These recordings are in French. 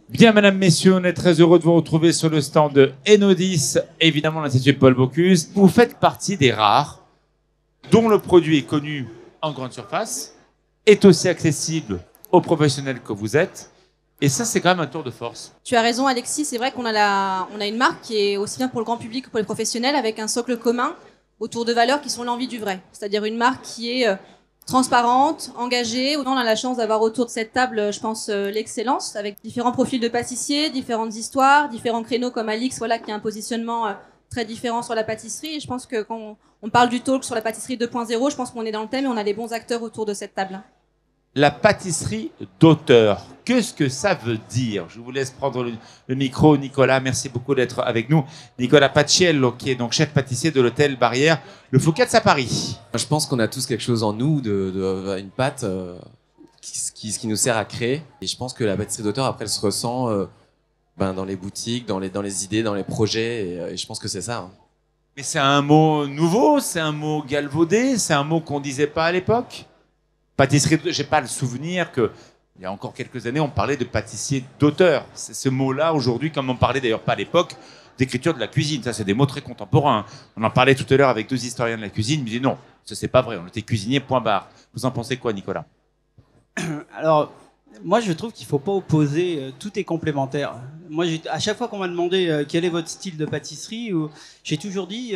Bien, mesdames, messieurs, on est très heureux de vous retrouver sur le stand de Enodis, évidemment l'Institut Paul Bocuse. Vous faites partie des rares dont le produit est connu en grande surface, est aussi accessible aux professionnels que vous êtes. Et ça, c'est quand même un tour de force. Tu as raison, Alexis. C'est vrai qu'on a une marque qui est aussi bien pour le grand public que pour les professionnels, avec un socle commun autour de valeurs qui sont l'envie du vrai. C'est-à-dire une marque qui est transparente, engagée. On a la chance d'avoir autour de cette table, je pense, l'excellence, avec différents profils de pâtissiers, différentes histoires, différents créneaux comme Alix, voilà, qui a un positionnement très différent sur la pâtisserie. Et je pense que quand on parle du talk sur la pâtisserie 2.0, je pense qu'on est dans le thème et on a les bons acteurs autour de cette table. La pâtisserie d'auteur, qu'est-ce que ça veut dire? Je vous laisse prendre le micro, Nicolas. Merci beaucoup d'être avec nous. Nicolas Paciello, qui est donc chef pâtissier de l'hôtel Barrière, le Fouquet's à Paris. Je pense qu'on a tous quelque chose en nous, une pâte qui nous sert à créer. Et je pense que la pâtisserie d'auteur, après, elle se ressent dans les boutiques, dans les idées, dans les projets. Et je pense que c'est ça. Hein. Mais c'est un mot nouveau, c'est un mot galvaudé, c'est un mot qu'on disait pas à l'époque. Pâtisserie, j'ai pas le souvenir que il y a encore quelques années on parlait de pâtissier d'auteur. C'est ce mot-là aujourd'hui, comme on parlait d'ailleurs pas à l'époque d'écriture de la cuisine. Ça, c'est des mots très contemporains. On en parlait tout à l'heure avec deux historiens de la cuisine. Ils me disaient non, ça c'est pas vrai. On était cuisinier point barre. Vous en pensez quoi, Nicolas? Alors, moi je trouve qu'il faut pas opposer. Tout est complémentaire. Moi, à chaque fois qu'on m'a demandé quel est votre style de pâtisserie, j'ai toujours dit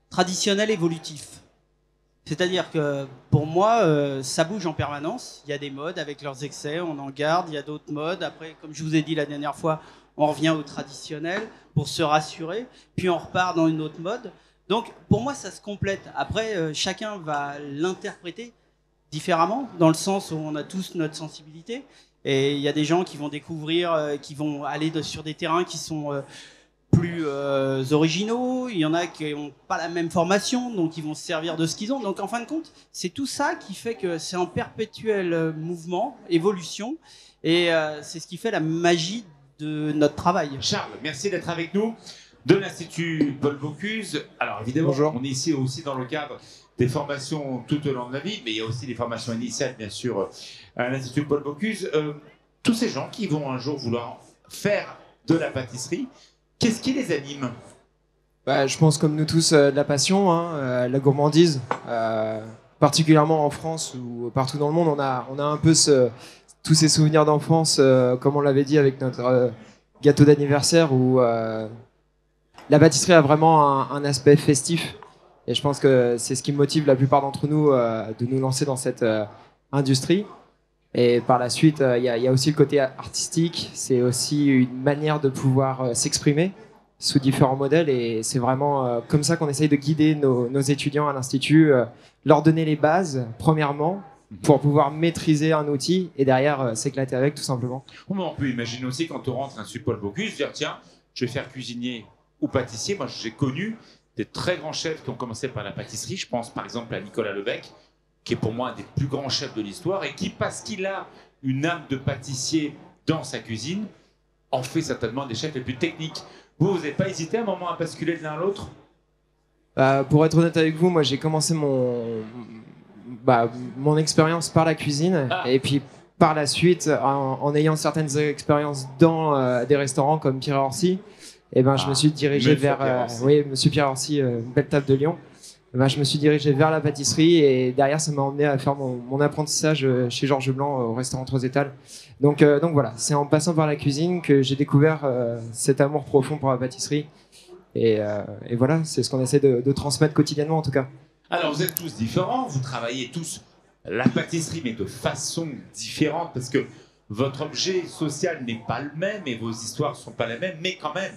traditionnel évolutif. C'est-à-dire que pour moi, ça bouge en permanence. Il y a des modes avec leurs excès, on en garde. Il y a d'autres modes. Après, comme je vous ai dit la dernière fois, on revient au traditionnel pour se rassurer. Puis on repart dans une autre mode. Donc pour moi, ça se complète. Après, chacun va l'interpréter différemment, dans le sens où on a tous notre sensibilité. Et il y a des gens qui vont découvrir, qui vont aller sur des terrains qui sont plus originaux, il y en a qui n'ont pas la même formation, donc ils vont se servir de ce qu'ils ont. Donc en fin de compte, c'est tout ça qui fait que c'est en perpétuel mouvement, évolution, et c'est ce qui fait la magie de notre travail. Charles, merci d'être avec nous de l'Institut Paul Bocuse. Alors évidemment, bonjour. On est ici aussi dans le cadre des formations tout au long de la vie, mais il y a aussi des formations initiales, bien sûr, à l'Institut Paul Bocuse. Tous ces gens qui vont un jour vouloir faire de la pâtisserie, qu'est-ce qui les anime? Je pense comme nous tous de la passion, la gourmandise, particulièrement en France ou partout dans le monde, on a un peu tous ces souvenirs d'enfance, comme on l'avait dit avec notre gâteau d'anniversaire, où la pâtisserie a vraiment un aspect festif. Et je pense que c'est ce qui motive la plupart d'entre nous de nous lancer dans cette industrie. Et par la suite, il y a aussi le côté artistique. C'est aussi une manière de pouvoir s'exprimer sous différents modèles. Et c'est vraiment comme ça qu'on essaye de guider nos étudiants à l'Institut, leur donner les bases, premièrement, pour pouvoir maîtriser un outil et derrière s'éclater avec, tout simplement. On peut imaginer aussi quand on rentre à l'Institut Paul Bocuse, dire tiens, je vais faire cuisinier ou pâtissier. Moi, j'ai connu des très grands chefs qui ont commencé par la pâtisserie. Je pense par exemple à Nicolas Lebec, qui est pour moi un des plus grands chefs de l'histoire et qui, parce qu'il a une âme de pâtissier dans sa cuisine, en fait certainement des chefs les plus techniques. Vous n'avez pas hésité à un moment à basculer de l'un à l'autre? Pour être honnête avec vous, moi j'ai commencé mon expérience par la cuisine et puis par la suite, en ayant certaines expériences dans des restaurants comme Pierre Orsi, je me suis dirigé vers Monsieur Pierre Orsi, une belle table de Lyon. Je me suis dirigé vers la pâtisserie et derrière ça m'a emmené à faire mon apprentissage chez Georges Blanc au restaurant Trois Étals. Donc voilà, c'est en passant par la cuisine que j'ai découvert cet amour profond pour la pâtisserie et voilà, c'est ce qu'on essaie de transmettre quotidiennement en tout cas. Alors vous êtes tous différents, vous travaillez tous la pâtisserie mais de façon différente parce que votre objet social n'est pas le même et vos histoires ne sont pas les mêmes, mais quand même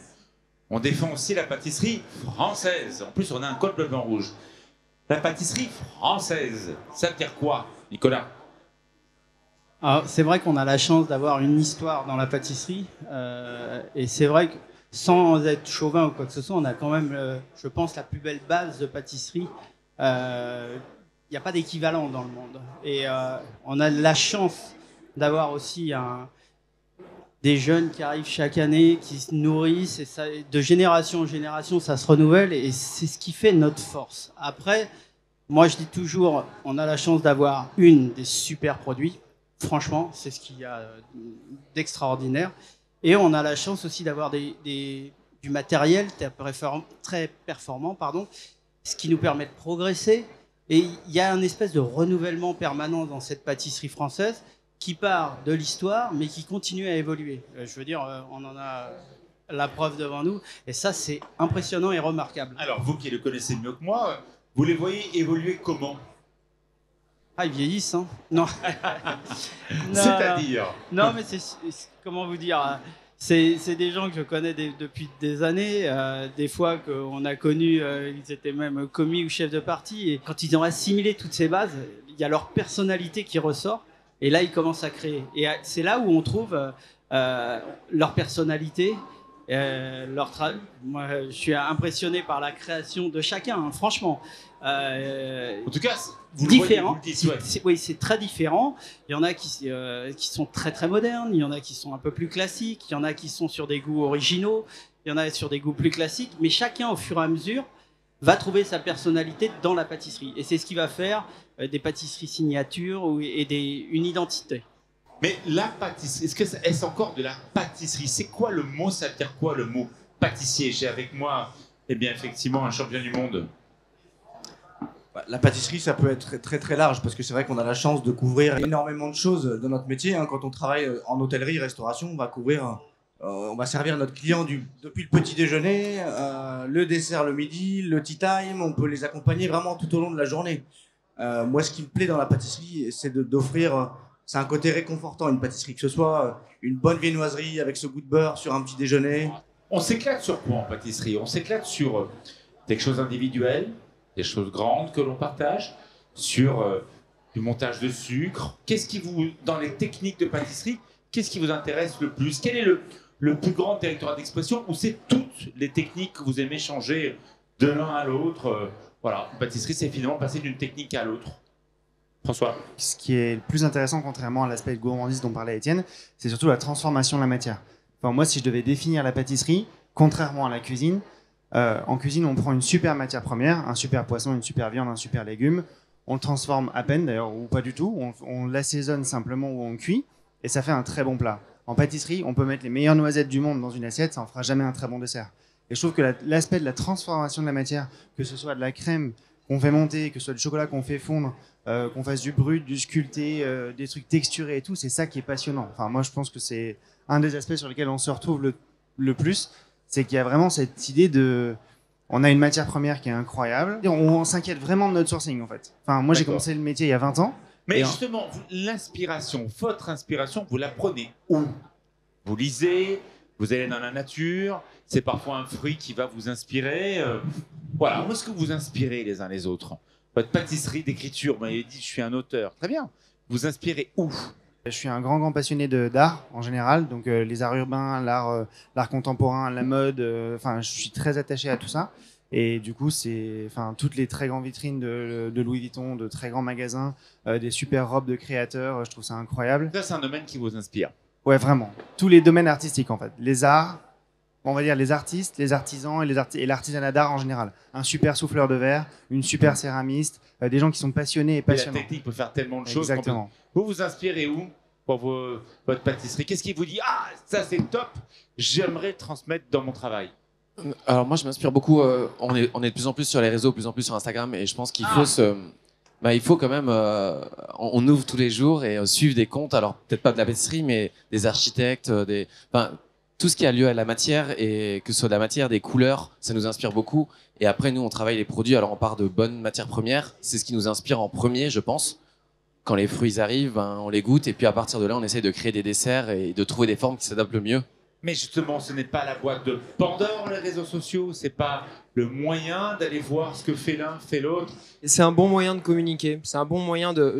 on défend aussi la pâtisserie française. En plus, on a un code bleu, blanc, rouge. La pâtisserie française, ça veut dire quoi, Nicolas? C'est vrai qu'on a la chance d'avoir une histoire dans la pâtisserie. Et c'est vrai que, sans être chauvin ou quoi que ce soit, on a quand même, je pense, la plus belle base de pâtisserie. Il n'y a pas d'équivalent dans le monde. Et on a la chance d'avoir aussi des jeunes qui arrivent chaque année, qui se nourrissent, et ça, de génération en génération, ça se renouvelle, et c'est ce qui fait notre force. Après, moi je dis toujours, on a la chance d'avoir des super produits, Franchement, c'est ce qu'il y a d'extraordinaire. Et on a la chance aussi d'avoir du matériel très performant, pardon, ce qui nous permet de progresser. Et il y a une espèce de renouvellement permanent dans cette pâtisserie française qui part de l'histoire, mais qui continue à évoluer. Je veux dire, on en a la preuve devant nous. Et ça, c'est impressionnant et remarquable. Alors, vous qui le connaissez mieux que moi, vous les voyez évoluer comment? Ah, ils vieillissent, hein? Non. C'est-à-dire? Non, mais comment vous dire? C'est des gens que je connais depuis des années. Des fois qu'on a connus, ils étaient même commis ou chefs de parti. Et quand ils ont assimilé toutes ces bases, il y a leur personnalité qui ressort. Et là, ils commencent à créer. Et c'est là où on trouve leur personnalité. Moi, je suis impressionné par la création de chacun, hein, franchement. En tout cas, vous différent. Le voyez, vous le dites, ouais. Oui, c'est très différent. Il y en a qui sont très très modernes, il y en a qui sont un peu plus classiques, il y en a qui sont sur des goûts originaux, il y en a sur des goûts plus classiques. Mais chacun, au fur et à mesure, va trouver sa personnalité dans la pâtisserie. Et c'est ce qui va faire des pâtisseries signatures et une identité. Mais la pâtisserie, est-ce encore de la pâtisserie? C'est quoi le mot? Ça veut dire quoi le mot pâtissier? J'ai avec moi, eh bien, effectivement, un champion du monde. La pâtisserie, ça peut être très très large parce que c'est vrai qu'on a la chance de couvrir énormément de choses dans notre métier. Quand on travaille en hôtellerie, restauration, on va servir notre client depuis le petit déjeuner, le dessert le midi, le tea time. On peut les accompagner vraiment tout au long de la journée. Moi, ce qui me plaît dans la pâtisserie, c'est d'offrir. C'est un côté réconfortant, une pâtisserie, que ce soit une bonne viennoiserie avec ce goût de beurre sur un petit déjeuner. On s'éclate sur quoi en pâtisserie? On s'éclate sur des choses individuelles, des choses grandes que l'on partage, sur du montage de sucre. Dans les techniques de pâtisserie, qu'est-ce qui vous intéresse le plus? Quel est le plus grand territoire d'expression? Ou c'est toutes les techniques que vous aimez changer de l'un à l'autre? Voilà, la pâtisserie, c'est finalement passer d'une technique à l'autre. François. Ce qui est le plus intéressant, contrairement à l'aspect de gourmandise dont parlait Étienne, c'est surtout la transformation de la matière. Enfin, moi, si je devais définir la pâtisserie, contrairement à la cuisine, en cuisine, on prend une super matière première, un super poisson, une super viande, un super légume, on le transforme à peine d'ailleurs, ou pas du tout, on l'assaisonne simplement ou on cuit, et ça fait un très bon plat. En pâtisserie, on peut mettre les meilleures noisettes du monde dans une assiette, ça en fera jamais un très bon dessert. Et je trouve que l'aspect de la transformation de la matière, que ce soit de la crème qu'on fait monter, que ce soit du chocolat qu'on fait fondre, qu'on fasse du brut, du sculpté, des trucs texturés et tout, c'est ça qui est passionnant. Enfin, moi, je pense que c'est un des aspects sur lesquels on se retrouve le plus, c'est qu'il y a vraiment cette idée on a une matière première qui est incroyable, et on s'inquiète vraiment de notre sourcing, en fait. Enfin, moi, j'ai commencé le métier il y a 20 ans. Mais justement, l'inspiration, votre inspiration, vous la prenez où? Vous lisez, vous allez dans la nature, c'est parfois un fruit qui va vous inspirer. Voilà, où est-ce que vous inspirez les uns les autres? Votre pâtisserie d'écriture, vous m'avez dit je suis un auteur. Très bien. Vous inspirez où? Je suis un grand passionné d'art en général, donc les arts urbains, l'art contemporain, la mode, je suis très attaché à tout ça. Et du coup, toutes les très grandes vitrines de Louis Vuitton, de très grands magasins, des super robes de créateurs, je trouve ça incroyable. Ça, c'est un domaine qui vous inspire? Ouais, vraiment. Tous les domaines artistiques, en fait. Les arts, on va dire les artistes, les artisans et l'artisanat d'art en général. Un super souffleur de verre, une super céramiste, des gens qui sont passionnés et passionnants. La technique peut faire tellement de choses. Exactement. Vous vous inspirez où pour votre pâtisserie? Qu'est-ce qui vous dit « Ah, ça c'est top, j'aimerais transmettre dans mon travail ». Alors moi, je m'inspire beaucoup. On est de plus en plus sur les réseaux, de plus en plus sur Instagram, et je pense qu'il faut il faut quand même, on ouvre tous les jours et suivre des comptes. Alors peut-être pas de la pâtisserie, mais des architectes, tout ce qui a lieu à la matière, et que ce soit de la matière, des couleurs, ça nous inspire beaucoup. Et après, nous, on travaille les produits. Alors on part de bonnes matières premières. C'est ce qui nous inspire en premier, je pense. Quand les fruits arrivent, on les goûte, et puis à partir de là, on essaye de créer des desserts et de trouver des formes qui s'adaptent le mieux. Mais justement, ce n'est pas la boîte de Pandore, les réseaux sociaux, c'est pas le moyen d'aller voir ce que fait l'un, fait l'autre. C'est un bon moyen de communiquer, c'est un bon moyen de...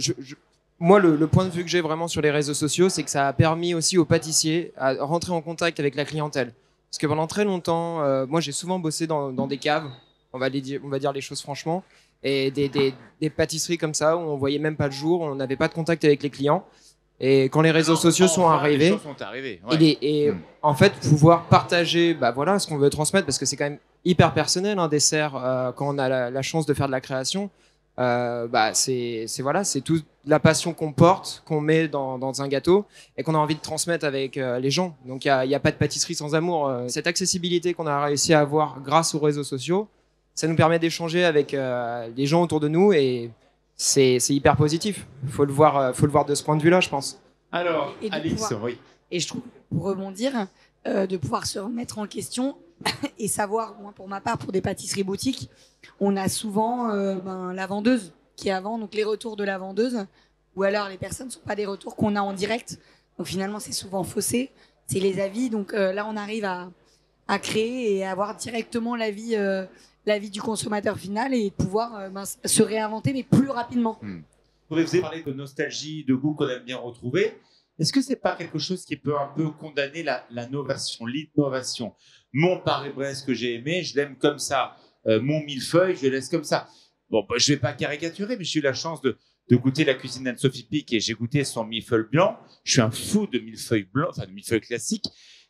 Moi, le point de vue que j'ai vraiment sur les réseaux sociaux, c'est que ça a permis aussi aux pâtissiers à rentrer en contact avec la clientèle. Parce que pendant très longtemps, moi j'ai souvent bossé dans des caves, on va dire les choses franchement, et des pâtisseries comme ça où on voyait même pas le jour, on n'avait pas de contact avec les clients. Et quand les réseaux sociaux sont arrivés, ouais. En fait, pouvoir partager ce qu'on veut transmettre, parce que c'est quand même hyper personnel un dessert quand on a la chance de faire de la création. C'est toute la passion qu'on porte, qu'on met dans un gâteau et qu'on a envie de transmettre avec les gens. Donc il y a pas de pâtisserie sans amour. Cette accessibilité qu'on a réussi à avoir grâce aux réseaux sociaux, ça nous permet d'échanger avec les gens autour de nous et c'est hyper positif. Faut le voir de ce point de vue-là, je pense. Alors, Et de Alix, pouvoir- oui. Et je trouve, pour rebondir, de pouvoir se remettre en question et savoir, moi pour ma part, pour des pâtisseries boutiques, on a souvent la vendeuse qui est avant, donc les retours de la vendeuse, ou alors les personnes ne sont pas des retours qu'on a en direct. Donc finalement, c'est souvent faussé, c'est les avis. Donc là, on arrive à créer et à avoir directement l'avis du consommateur final et pouvoir se réinventer, mais plus rapidement. Vous avez parlé de nostalgie, de goût qu'on aime bien retrouver. Est-ce que c'est pas quelque chose qui peut un peu condamner la novation, l'innovation? Mon Paris-Brest que j'ai aimé, je l'aime comme ça. Mon millefeuille, je le laisse comme ça. Bon, bah, je vais pas caricaturer, mais j'ai eu la chance de goûter la cuisine d'Anne-Sophie Pic et j'ai goûté son millefeuille blanc. Je suis un fou de millefeuille blanc, enfin de millefeuille classique.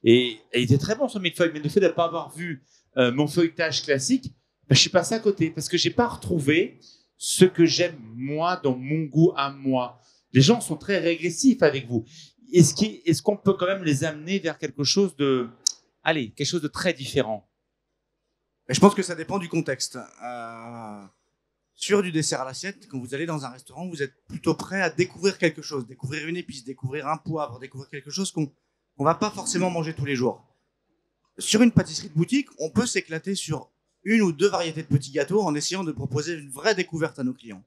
Et il était très bon son millefeuille, mais le fait de ne pas avoir vu mon feuilletage classique, bah, je suis passé à côté parce que j'ai pas retrouvé ce que j'aime moi dans mon goût à moi. Les gens sont très régressifs avec vous. Est-ce qu'on peut quand même les amener vers quelque chose de très différent? Je pense que ça dépend du contexte. Sur du dessert à l'assiette, quand vous allez dans un restaurant, vous êtes plutôt prêt à découvrir quelque chose, découvrir une épice, découvrir un poivre, découvrir quelque chose qu'on va pas forcément manger tous les jours. Sur une pâtisserie de boutique, on peut s'éclater sur une ou deux variétés de petits gâteaux en essayant de proposer une vraie découverte à nos clients.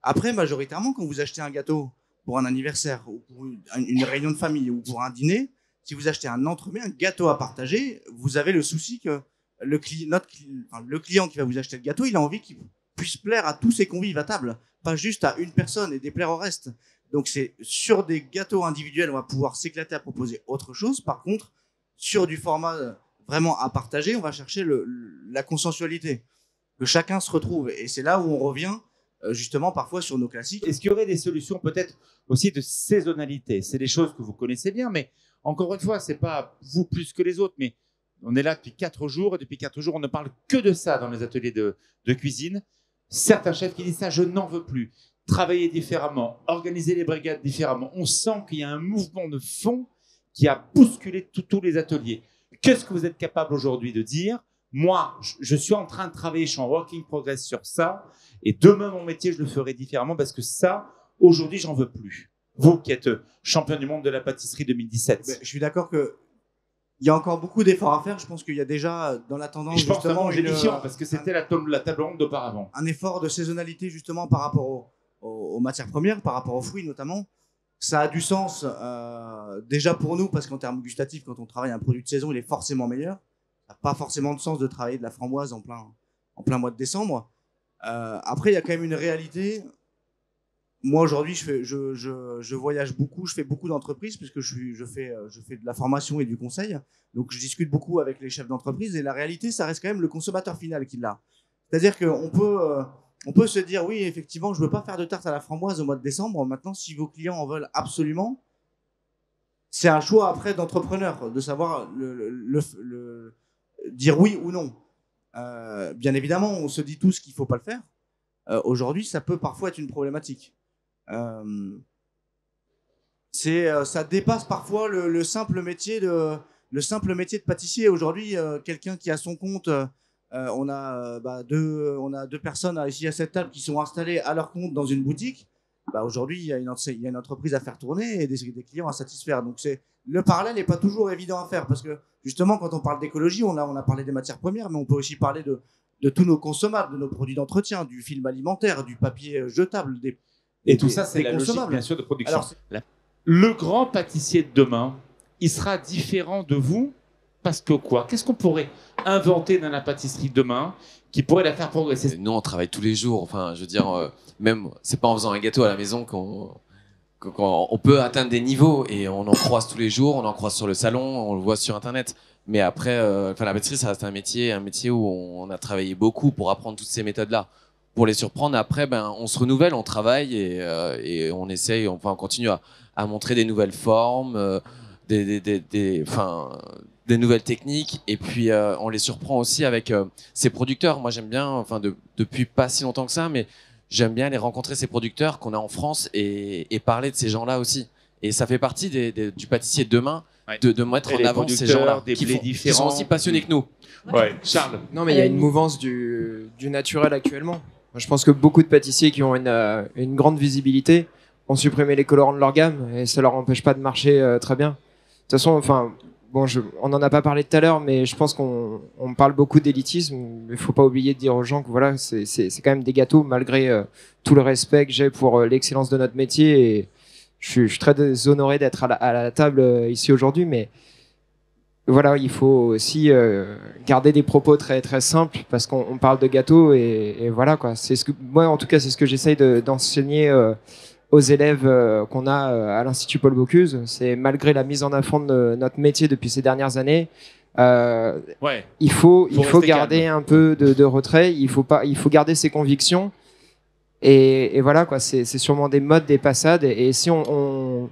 Après, majoritairement, quand vous achetez un gâteau pour un anniversaire ou pour une réunion de famille ou pour un dîner, si vous achetez un entremets, un gâteau à partager, vous avez le souci que le client qui va vous acheter le gâteau, il a envie qu'il puisse plaire à tous ses convives à table, pas juste à une personne et déplaire au reste. Donc c'est sur des gâteaux individuels, on va pouvoir s'éclater à proposer autre chose. Par contre, sur du format vraiment à partager, on va chercher la consensualité, que chacun se retrouve. Et c'est là où on revient justement parfois sur nos classiques. Est-ce qu'il y aurait des solutions peut-être aussi de saisonnalité? C'est des choses que vous connaissez bien, mais encore une fois, c'est pas vous plus que les autres, mais on est là depuis 4 jours et depuis 4 jours, on ne parle que de ça dans les ateliers de cuisine. Certains chefs qui disent ça, je n'en veux plus. Travailler différemment, organiser les brigades différemment. On sent qu'il y a un mouvement de fond qui a bousculé tous les ateliers. Qu'est-ce que vous êtes capable aujourd'hui de dire? Moi, je suis en train de travailler, je suis en work in progress sur ça, et demain, mon métier, je le ferai différemment parce que ça, aujourd'hui, j'en veux plus. Vous qui êtes champion du monde de la pâtisserie 2017. Je suis d'accord que il y a encore beaucoup d'efforts à faire. Je pense qu'il y a déjà dans la tendance, je pense justement, génifiant parce que c'était la table ronde d'auparavant. Un effort de saisonnalité justement par rapport aux matières premières, par rapport aux fruits notamment. Ça a du sens déjà pour nous parce qu'en termes gustatifs, quand on travaille un produit de saison, il est forcément meilleur. Ça n'a pas forcément de sens de travailler de la framboise en plein mois de décembre. Après, il y a quand même une réalité. Moi aujourd'hui, je voyage beaucoup, je fais beaucoup d'entreprises puisque je fais de la formation et du conseil. Donc je discute beaucoup avec les chefs d'entreprise et la réalité, ça reste quand même le consommateur final qui l'a. C'est-à-dire qu'on peut se dire oui, effectivement, je veux pas faire de tarte à la framboise au mois de décembre. Maintenant, si vos clients en veulent absolument, c'est un choix après d'entrepreneur de savoir dire oui ou non. Bien évidemment, on se dit tous qu'il faut pas le faire. Aujourd'hui, ça peut parfois être une problématique. Ça dépasse parfois le simple métier de pâtissier. Aujourd'hui, quelqu'un qui a son compte, on a deux personnes ici à cette table qui sont installées à leur compte dans une boutique. Aujourd'hui, il y a une entreprise à faire tourner et des clients à satisfaire. Donc le parallèle n'est pas toujours évident à faire parce que justement, quand on parle d'écologie, on a parlé des matières premières, mais on peut aussi parler de tous nos consommables, de nos produits d'entretien, du film alimentaire, du papier jetable. Et tout ça, c'est la logique, bien sûr, de production. Alors, le grand pâtissier de demain, il sera différent de vous parce que quoi? Qu'est-ce qu'on pourrait inventer dans la pâtisserie demain qui pourrait la faire progresser? Nous, on travaille tous les jours. Enfin, je veux dire, même, c'est pas en faisant un gâteau à la maison qu'on peut atteindre des niveaux et on en croise tous les jours, on en croise sur le salon, on le voit sur Internet. Mais après, la pâtisserie, ça reste un métier où on a travaillé beaucoup pour apprendre toutes ces méthodes-là. Pour les surprendre, après, on se renouvelle, on travaille et on essaye, on continue à montrer des nouvelles formes, des nouvelles techniques. Et puis, on les surprend aussi avec ces producteurs. Moi, j'aime bien, depuis pas si longtemps que ça, mais j'aime bien aller rencontrer ces producteurs qu'on a en France et parler de ces gens-là aussi. Et ça fait partie du pâtissier de demain, de mettre en avant ces gens-là qui sont aussi passionnés que nous. Ouais. Charles. Non, mais il y a une mouvance du naturel actuellement. Moi, je pense que beaucoup de pâtissiers qui ont une grande visibilité ont supprimé les colorants de leur gamme et ça leur empêche pas de marcher très bien. De toute façon, enfin, bon, on n'en a pas parlé tout à l'heure, mais je pense qu'on parle beaucoup d'élitisme. Il faut pas oublier de dire aux gens que voilà, c'est quand même des gâteaux, malgré tout le respect que j'ai pour l'excellence de notre métier. Et je suis très honoré d'être à la table ici aujourd'hui, mais voilà, il faut aussi garder des propos très très simples parce qu'on parle de gâteaux et voilà quoi. Moi en tout cas c'est ce que j'essaye d'enseigner aux élèves qu'on a à l'Institut Paul Bocuse. C'est malgré la mise en avant de notre métier depuis ces dernières années, il faut garder un peu de retrait. Il faut garder ses convictions. Et voilà quoi, c'est sûrement des modes, des passades. Et si on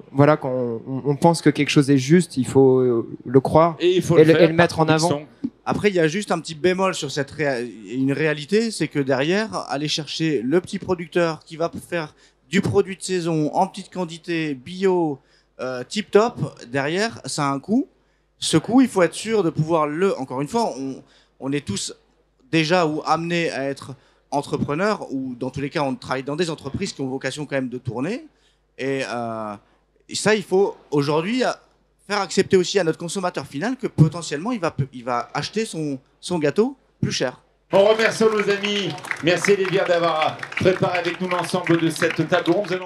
pense que quelque chose est juste, il faut le croire et le mettre en avant. Après, il y a juste un petit bémol sur une réalité, c'est que derrière, aller chercher le petit producteur qui va faire du produit de saison en petite quantité, bio, tip top, derrière, ça a un coût. Ce coût, il faut être sûr de pouvoir encore une fois, on est tous déjà amenés à être entrepreneurs, ou dans tous les cas on travaille dans des entreprises qui ont vocation quand même de tourner, et ça il faut aujourd'hui faire accepter aussi à notre consommateur final que potentiellement il va acheter son gâteau plus cher. On remercie nos amis, merci Lévière d'avoir préparé avec nous l'ensemble de cette table ronde.